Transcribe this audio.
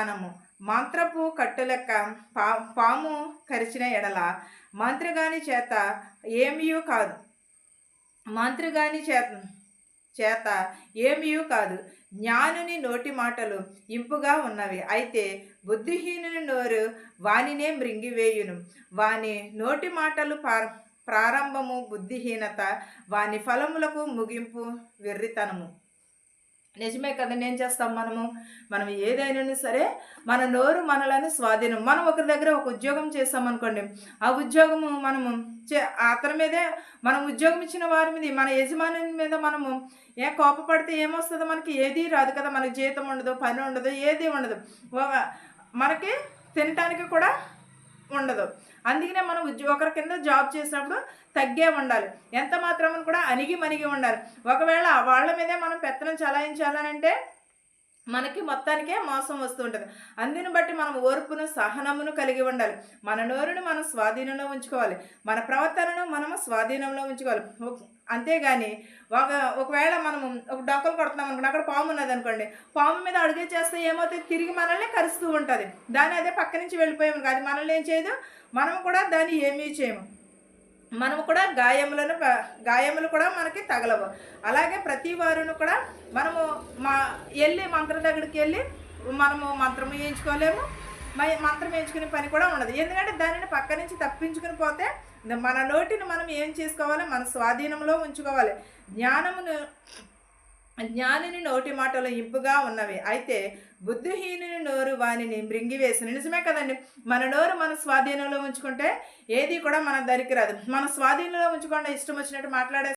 మనము మంత్రపు కట్టులెక్క పాము కరిచిన ఎడల మంత్రగాని చేత ఏమీయూ కాదు. మంత్రగాని చేత ఏమీయూ కాదు. జ్ఞానుని నోటి మాటలు ఇంపుగా ఉన్నవి, అయితే బుద్ధిహీనుని నోరు వానినే మృంగివేయును. వాని నోటి మాటలు ప్రారంభము బుద్ధిహీనత, వాని ఫలములకు ముగింపు వెర్రితనము. నిజమే కదండి. ఏం చేస్తాం మనం ఏదైనా సరే మన నోరు మనలను స్వాధీనం. మనం ఒకరి దగ్గర ఒక ఉద్యోగం చేస్తామనుకోండి, ఆ ఉద్యోగము మనము అతని మీదే, మనం ఉద్యోగం ఇచ్చిన వారి మీద, మన యజమాని మీద మనము కోపపడితే ఏమొస్తుందో మనకి ఏదీ రాదు కదా. మనకి జీతం ఉండదు, పని ఉండదు, ఏది ఉండదు, మనకి తినటానికి కూడా ఉండదు. అందుకనే మనం ఒకరి కింద జాబ్ చేసినప్పుడు తగ్గే ఉండాలి, ఎంత మాత్రం కూడా అణిగి మణిగి ఉండాలి. ఒకవేళ వాళ్ళ మీదే మనం పెత్తనం చలాయించాలనంటే మనకి మొత్తానికే మోసం వస్తూ ఉంటుంది. అందుని బట్టి మనం ఓర్పును సహనమును కలిగి ఉండాలి. మన నోరును మనం స్వాధీనంలో ఉంచుకోవాలి, మన ప్రవర్తనను మనము స్వాధీనంలో ఉంచుకోవాలి. అంతేగాని ఒకవేళ మనము ఒక డొక్కలు కొడుతున్నాం అనుకోండి, అక్కడ పాము ఉన్నది అనుకోండి, పాము మీద అడుగే చేస్తే ఏమవుతుంది, తిరిగి మనల్ని కరుస్తూ ఉంటుంది. దాన్ని అదే పక్క నుంచి వెళ్ళిపోయాము, అది మనల్ని ఏం చేయదు, మనము కూడా దాన్ని ఏమీ చేయము. మనము కూడా గాయములు కూడా మనకి తగలవు. అలాగే ప్రతి వారును కూడా మనము వెళ్ళి మంత్రం దగ్గరికి వెళ్ళి మనము మంత్రం వేయించుకోలేము, మంత్రం వేయించుకునే పని కూడా ఉండదు. ఎందుకంటే దానిని పక్క నుంచి తప్పించుకుని పోతే మన నోటిని మనం ఏం చేసుకోవాలి, మన స్వాధీనంలో ఉంచుకోవాలి. జ్ఞానిని నోటి మాటలు ఇంపుగా ఉన్నవి, అయితే బుద్ధిహీనుని నోరు వానిని మృంగివేసును. నిజమే కదండి. మన నోరు మన స్వాధీనంలో ఉంచుకుంటే ఏది కూడా మన దరికి రాదు. మన స్వాధీనంలో ఉంచుకుండా ఇష్టం వచ్చినట్టు మాట్లాడే